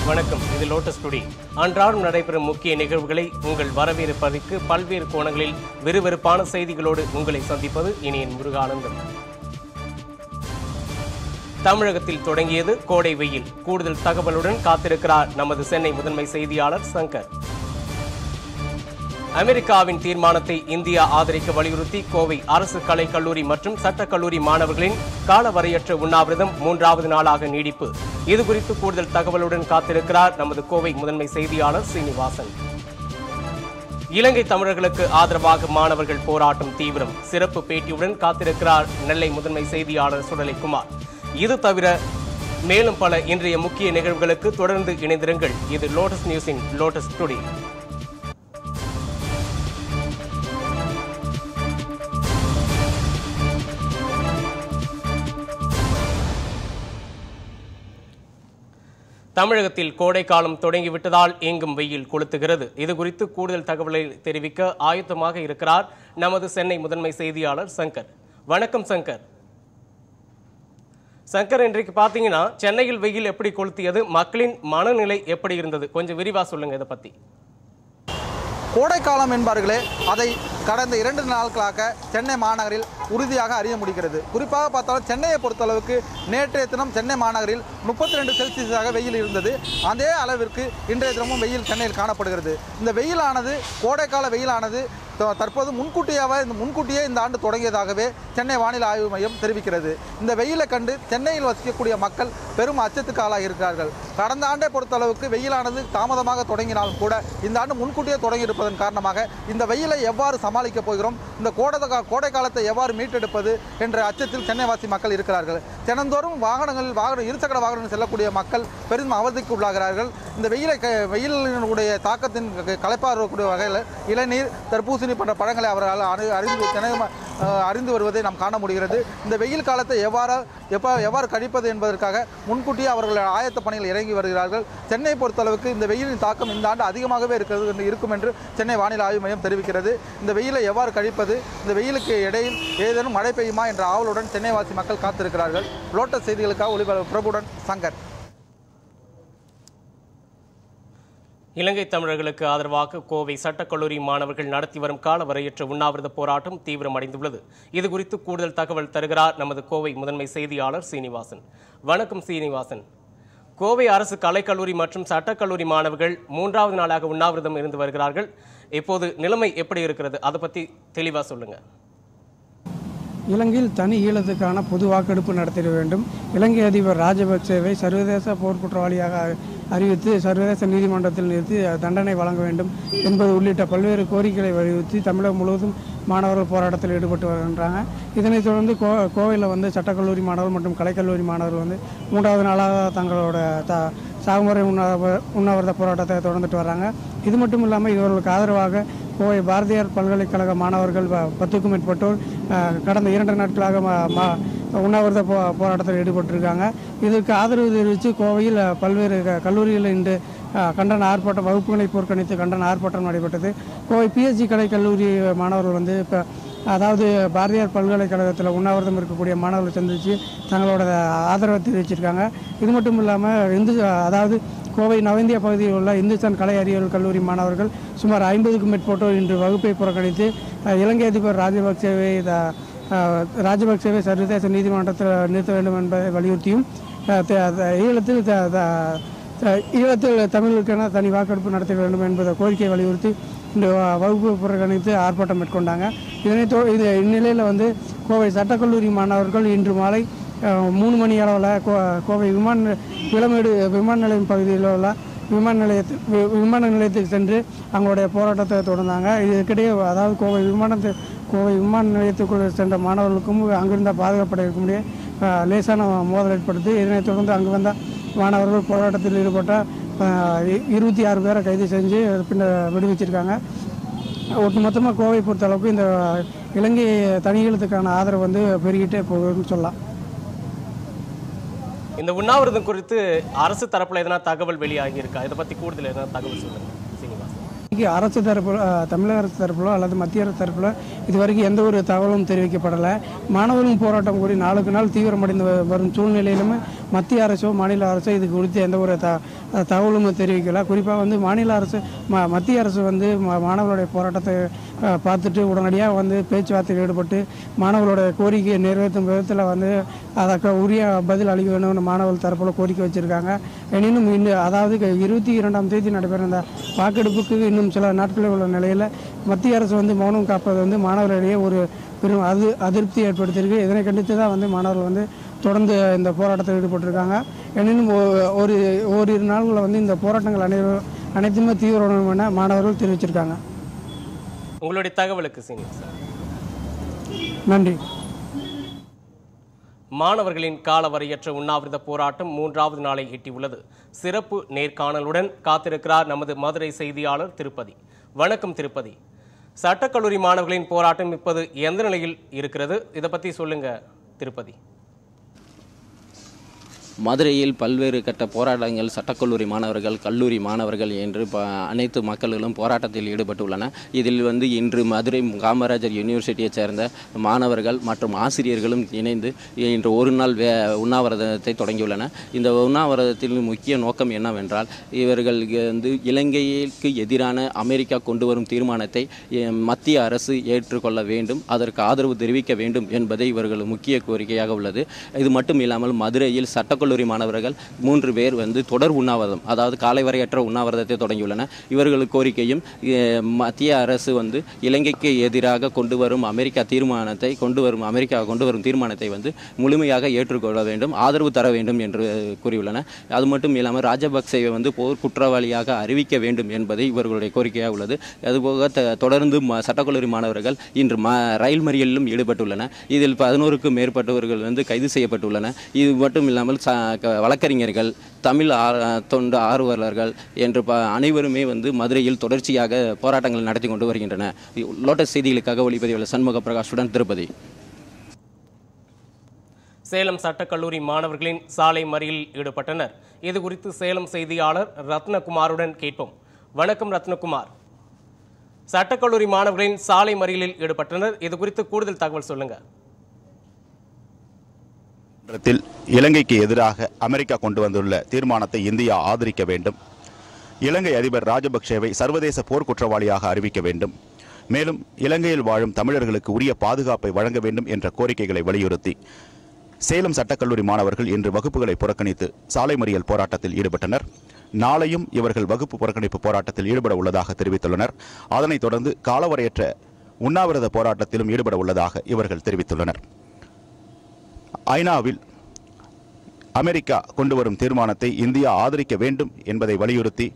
வணக்கம். இது lotus today. அன்றாடம் நடைபெறும் முக்கிய நிகழ்வுகளை உங்கள் வரவேற்பதற்கு பல்வேறு கோணங்களில் விறுவிறுப்பான செய்திகளோடு உங்களை சந்திப்பது இனியன் முருகானந்தம். தமிழகத்தில் தொடங்கியது கோடை வெயில். கூடுதல் தகவலுடன் காத்திருக்கிறார் நமது சென்னை முதன்மை செய்தியாளர் சங்கர். அமெரிக்காவின் தீர்மானத்தை இந்தியா ஆதரிக்க வலியுறுத்தி கோவை அரசு கலைக் கல்லூரி மற்றும் சட்டக்கல்லூரி மாணவர்களின் காலவரையற்ற உண்ணாவிரதம் 3வது நாளாக நீடிப்பு. இதுகுறித்து கூடுதல் தகவலுடன் காத்திருக்கிறார் நமது கோவை முதன்மை செய்தியாளர் சீனிவாசன். இலங்கை தமிழர்களுக்கு ஆதரவாக மாணவர்கள் போராட்டம் தீவிரம். சிறப்பு பேட்டியுடன் காத்திருக்கிறார் நெல்லை முதன்மை செய்தியாளர் சுடலைக்குமார். இது தவிர மேலும் பல இன்றைய முக்கிய நிகழ்வுகளுக்கு தொடர்ந்து இணைந்திருங்கள். இது லோட்டஸ் நியூஸின் லோட்டஸ் டுடே. தமிழகத்தில் கோடைக்காலம் தொடங்கிவிட்டதால் எங்கும் வெயில் கொளுத்துகிறது. இதுகுறித்து கூடுதல் தகவலை தெரிவிக்க ஆயத்தமாக இருக்கிறார் நமது சென்னை முதன்மை செய்தியாளர் சங்கர். வணக்கம் சங்கர். சங்கர், இன்றைக்கு பார்த்தீங்கன்னா சென்னையில் வெயில் எப்படி கொளுத்தியது, மக்களின் மனநிலை எப்படி இருந்தது, கொஞ்சம் விரிவா சொல்லுங்க இதை பத்தி. கோடைக்காலம் என்பார்களே, அதை கடந்த 2 நாட்களாக சென்னை மாநகரில் உறுதியாக அறிய முடிகிறது. குறிப்பாக பார்த்தாலும் சென்னையை பொறுத்தளவுக்கு நேற்றைய தினம் சென்னை மாநகரில் 32 செல்சியஸாக வெயில் இருந்தது. அதே அளவிற்கு இன்றைய தினமும் வெயில் சென்னையில் காணப்படுகிறது. இந்த வெயிலானது, கோடைக்கால வெயிலானது தற்போது முன்கூட்டியே இந்த ஆண்டு தொடங்கியதாகவே சென்னை வானிலை ஆய்வு மையம் தெரிவிக்கிறது. இந்த வெயிலை கண்டு சென்னையில் வசிக்கக்கூடிய மக்கள் பெரும் அச்சத்துக்கு ஆளாகி இருக்கிறார்கள். கடந்த ஆண்டை பொறுத்தளவுக்கு வெயிலானது தாமதமாக தொடங்கினாலும் கூட இந்த ஆண்டு முன்கூட்டியே தொடங்கியிருப்பதன் காரணமாக இந்த வெயிலை எவ்வாறு சமாளிக்கப் போகிறோம், இந்த கோடை காலத்தை எவ்வாறு மீட்டெடுப்பது என்ற அச்சத்தில் சென்னைவாசி மக்கள் இருக்கிறார்கள். தினந்தோறும் இருசக்கர வாகனங்கள் செல்லக்கூடிய மக்கள் பெரும் அவதிக்கு உள்ளாகிறார்கள். இந்த வெயிலினுடைய தாக்கத்தின் களைப்பாக இருக்கக்கூடிய வகையில் இளநீர், தர்பூசணி போன்ற பழங்களை அவர்கள் அறிந்து வருவதை நாம் காண முடிகிறது. இந்த வெயில் காலத்தை எவ்வாறு கழிப்பது என்பதற்காக முன்கூட்டியே அவர்கள் ஆயத்த பணிகள் இறங்கி வருகிறார்கள். சென்னை பொறுத்தளவுக்கு இந்த வெயிலின் தாக்கம் இந்த ஆண்டு அதிகமாகவே இருக்கும் என்று சென்னை வானிலை ஆய்வு மையம் தெரிவிக்கிறது. இந்த வெயிலை எவ்வாறு கழிப்பது, இந்த வெயிலுக்கு இடையில் ஏதேனும் மழை பெய்யுமா என்ற ஆவலுடன் சென்னைவாசி மக்கள் காத்திருக்கிறார்கள். லோட்டஸ் செய்திகளுக்காக ஒளிபரப்புடன் சங்கர். இலங்கை தமிழர்களுக்கு ஆதரவாக கோவை சட்டக்கல்லூரி மாணவர்கள் நடத்தி வரும் காலவரையற்ற உண்ணாவிரத போராட்டம் தீவிரமடைந்துள்ளது. இதுகுறித்து கூடுதல் தகவல் தருகிறார் நமது கோவை முதன்மை செய்தியாளர் சீனிவாசன். வணக்கம் சீனிவாசன். கோவை அரசு கலைக்கல்லூரி மற்றும் சட்டக்கல்லூரி மாணவர்கள் 3வது நாளாக உண்ணாவிரதம் இருந்து வருகிறார்கள். இப்போது நிலைமை எப்படி இருக்கிறது, அதை பற்றி தெளிவாக சொல்லுங்க. இலங்கையில் தனி ஈழத்துக்கான பொது வாக்கெடுப்பு நடத்திட வேண்டும். இலங்கை அதிபர் ராஜபக்சேவை சர்வதேச போர் குற்றவாளியாக அறிவித்து சர்வதேச நீதிமன்றத்தில் நிறுத்தி தண்டனை வழங்க வேண்டும் என்பது உள்ளிட்ட பல்வேறு கோரிக்கைகளை வலியுறுத்தி தமிழகம் முழுவதும் மாணவர்கள் போராட்டத்தில் ஈடுபட்டு வருகின்றாங்க. இதனைத் தொடர்ந்து கோவையில் சட்டக்கல்லூரி மாணவர்கள் மற்றும் கலைக்கல்லூரி மாணவர்கள் 3வது நாளாக தங்களோட சாகுமுறை உண்ணாவிரத போராட்டத்தை தொடர்ந்துட்டு வர்றாங்க. இது மட்டும் இல்லாமல் இவர்களுக்கு ஆதரவாக கோவை பாரதியார் பல்கலைக்கழக மாணவர்கள் 10க்கும் மேற்பட்டோர் கடந்த 2 நாட்களாக உண்ணாவிரத போராட்டத்தில் ஈடுபட்டிருக்காங்க. இதற்கு ஆதரவு தெரிவித்து கோவையில் பல்வேறு கல்லூரிகளில் இன்று கண்டன ஆர்ப்பாட்டம், வகுப்புகளை புறக்கணித்து கண்டன ஆர்ப்பாட்டம் நடைபெற்றது. கோவை பிஎஸ்ஜி கலைக்கல்லூரி மாணவர்கள் இப்போ அதாவது பாரதியார் பல்கலைக்கழகத்தில் உண்ணாவிரதம் இருக்கக்கூடிய மாணவர்களை சந்தித்து தங்களோட ஆதரவை தெரிவிச்சிருக்காங்க. இது மட்டும் இல்லாமல் அதாவது கோவை நவேந்தியா பகுதியில் உள்ள இந்துஸ்தான் கலை அறிவியல் கல்லூரி மாணவர்கள் சுமார் 50க்கும் மேற்பட்டோர் இன்று வகுப்பை புறக்கணித்து இலங்கை அதிபர் ராஜபக்சேவை சர்வதேச நீதிமன்றத்தில் நிறுத்த வேண்டும் என்பதை வலியுறுத்தியும் ஈழத்தில் தமிழுக்கென தனி வாக்கெடுப்பு நடத்த வேண்டும் என்பதை கோரிக்கையை வலியுறுத்தி இந்த வகுப்பு புறக்கணித்து ஆர்ப்பாட்டம் மேற்கொண்டாங்க. இந்நிலையில் கோவை சட்டக்கல்லூரி மாணவர்கள் இன்று மாலை 3 மணி அளவில் கோவை விளமேடு விமான நிலையம் பகுதியில் உள்ள விமான நிலையத்துக்கு சென்று அவங்களுடைய போராட்டத்தை தொடர்ந்தாங்க. இதற்கிடையே அதாவது கோவை விமான நிலையத்துக்குள் சென்ற மாணவர்களுக்கும் அங்கிருந்த பாதுகாப்பட இருக்கக்கூடிய லேசான மோதல் ஏற்படுத்தி இதனைத் தொடர்ந்து அங்கு வந்த மாணவர்கள் போராட்டத்தில் ஈடுபட்ட 26 பேரை கைது செஞ்சு பின்னர் விடுவிச்சிருக்காங்க. ஒட்டுமொத்தமாக கோவை பொறுத்தளவுக்கு இந்த இலங்கை தனியீழத்துக்கான ஆதரவு பெருகிட்டே போகுதுன்னு சொல்லலாம். இந்த உண்ணாவிரதம் குறித்து அரசு தரப்புல எதனா தகவல் வெளியாகி இருக்கா? இதை பத்தி கூடுதல் எதனா தகவல் சொல்லுங்க சீனிவாசன். அரசு தரப்புல, தமிழக அரசு தரப்புல அல்லது மத்திய அரசு தரப்புல இதுவரைக்கும் எந்த ஒரு தகவலும் தெரிவிக்கப்படலை. மாணவர்கள் போராட்டம் கூறி நாளுக்கு நாள் தீவிரமடைந்து வரும் சூழ்நிலையிலுமே மத்திய அரசோ மாநில அரசோ இது குறித்து எந்த ஒரு தகவலும் தெரிவிக்கல. குறிப்பாக வந்து மாநில அரசு மத்திய அரசு வந்து மாணவர்களுடைய போராட்டத்தை பார்த்துட்டு உடனடியாக வந்து பேச்சுவார்த்தையில் ஈடுபட்டு மாணவர்களுடைய கோரிக்கையை நிறைவேற்றும் விதத்தில் வந்து அதற்கு உரிய பதில் அளிக்க வேணும்னு மாணவர்கள் தரப்பில் கோரிக்கை வச்சுருக்காங்க. எனினும் அதாவது 22ஆம் தேதி நடைபெறும் இந்த வாக்கெடுப்புக்கு இன்னும் சில நாட்களில் உள்ள நிலையில் மத்திய அரசு வந்து மௌனம் காப்பது வந்து மாணவர்களிடையே ஒரு பெரும் அதிருப்தி ஏற்படுத்தியிருக்கு. இதனை கண்டித்து தான் வந்து மாணவர்கள் வந்து தொடர்ந்து இந்த போராட்டத்தில் ஈடுபட்டிருக்காங்க. எனினும் ஓரிரு நாள்களில் வந்து இந்த போராட்டங்கள் அனைத்துமே தீவிரம் என மாணவர்கள் தெரிவிச்சிருக்காங்க. உங்களுடைய தகவலுக்கு சீனியர் சார் நன்றி. மாணவர்களின் காலவரையற்ற உண்ணாவிரத போராட்டம் 3வது நாளை எட்டியுள்ளது. சிறப்பு நேர்காணலுடன் காத்திருக்கிறார் நமது மதுரை செய்தியாளர் திருப்பதி. வணக்கம் திருப்பதி. சட்டக்கல்லூரி மாணவர்களின் போராட்டம் இப்போது எந்த நிலையில் இருக்கிறது? இதை பற்றி சொல்லுங்க திருப்பதி. மதுரையில் பல்வேறு கட்ட போராட்டங்கள் சட்டக்கல்லூரி மாணவர்கள், கல்லூரி மாணவர்கள் என்று அனைத்து மக்களும் போராட்டத்தில் ஈடுபட்டுள்ளனர். இதில் வந்து இன்று மதுரை காமராஜர் யூனிவர்சிட்டியைச் சேர்ந்த மாணவர்கள் மற்றும் ஆசிரியர்களும் இணைந்து இன்று ஒரு நாள் உண்ணாவிரதத்தை தொடங்கியுள்ளனர். இந்த உண்ணாவிரதத்தின் முக்கிய நோக்கம் என்னவென்றால், இவர்கள் வந்து இலங்கைக்கு எதிரான அமெரிக்கா கொண்டு வரும் தீர்மானத்தை மத்திய அரசு ஏற்றுக்கொள்ள வேண்டும், அதற்கு ஆதரவு தெரிவிக்க வேண்டும் என்பதை இவர்கள் முக்கிய கோரிக்கையாக உள்ளது. இது மட்டும் இல்லாமல் மதுரையில் சட்டக்கல்லூரி மாணவர்கள் 3 பேர் வந்து தொடர் உண்ணாவிரதம், அதாவது காலை வரையற்ற உண்ணாவிரதத்தை தொடங்கியுள்ளனர். இவர்களுக்கு கோரிக்கையும் மத்திய அரசு வந்து இலங்கைக்கு எதிராக கொண்டு வரும் அமெரிக்கா கொண்டு வரும் தீர்மானத்தை வந்து முழுமையாக ஏற்றுக்கொள்ள வேண்டும், ஆதரவு தர வேண்டும் என்று கூறியுள்ளனர். அது மட்டும் இல்லாமல் ராஜபக்சேவை வந்து போர் குற்றவாளியாக அறிவிக்க வேண்டும் என்பதை இவர்களுடைய கோரிக்கையாக உள்ளது. அதுபோக தொடர்ந்து சட்டக்கல்லூரி மாணவர்கள் இன்று ரயில் மறியலிலும் ஈடுபட்டுள்ளனர். இதில் 11க்கும் மேற்பட்டவர்கள் வந்து கைது செய்யப்பட்டுள்ளனர். இது மட்டும் இல்லாமல் வழக்கறிஞர்கள், தமிழ் தொண்டு ஆர்வலர்கள் என்று அனைவருமே வந்து மதுரையில் தொடர்ச்சியாக போராட்டங்கள் நடத்தி கொண்டு வருகின்றனர். லோட்டஸ் செய்திகளுக்காக ஒளிப்பதிவாளர் சண்முக பிரகாஷுடன் திருப்பதி. சேலம் சட்டக்கல்லூரி மாணவர்களின் சாலை மறியலில் ஈடுபட்டனர். இது குறித்து சேலம் செய்தியாளர் ரத்னகுமாருடன் கேட்போம். வணக்கம் ரத்னகுமார். சட்டக்கல்லூரி மாணவர்களின் சாலை மறியலில் ஈடுபட்டனர். இது குறித்து கூடுதல் தகவல் சொல்லுங்க. இலங்கைக்கு எதிராக அமெரிக்கா கொண்டு வந்துள்ள தீர்மானத்தை இந்தியா ஆதரிக்க வேண்டும், இலங்கை அதிபர் ராஜபக்சேவை சர்வதேச போர் குற்றவாளியாக அறிவிக்க வேண்டும், மேலும் இலங்கையில் வாழும் தமிழர்களுக்கு உரிய பாதுகாப்பை வழங்க வேண்டும் என்ற கோரிக்கைகளை வலியுறுத்தி சேலம் சட்டக்கல்லூரி மாணவர்கள் இன்று வகுப்புகளை புறக்கணித்து சாலை மறியல் போராட்டத்தில் ஈடுபட்டனர். நாளையும் இவர்கள் வகுப்பு புறக்கணிப்பு போராட்டத்தில் ஈடுபட உள்ளதாக தெரிவித்துள்ளனர். அதனைத் தொடர்ந்து காலவரையற்ற உண்ணாவிரத போராட்டத்திலும் ஈடுபட உள்ளதாக இவர்கள் தெரிவித்துள்ளனர். ஐநாவில் அமெரிக்கா கொண்டு வரும் தீர்மானத்தை இந்தியா ஆதரிக்க வேண்டும் என்பதை வலியுறுத்தி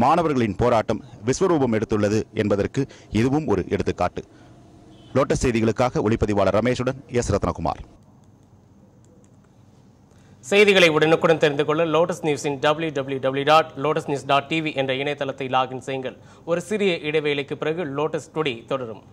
மாணவர்களின் போராட்டம் விஸ்வரூபம் எடுத்துள்ளது என்பதற்கு இதுவும் ஒரு எடுத்துக்காட்டு. லோட்டஸ் செய்திகளுக்காக ஒளிப்பதிவாளர் ரமேஷுடன் எஸ் ரத்னகுமார். செய்திகளை உடனுக்குடன் தெரிந்து கொள்ள லோட்டஸ் நியூஸின் www.lotusnews.tv என்ற இணையதளத்தை லாகின் செய்யுங்கள். ஒரு சிறிய இடைவேளைக்கு பிறகு லோட்டஸ் டுடே தொடரும்.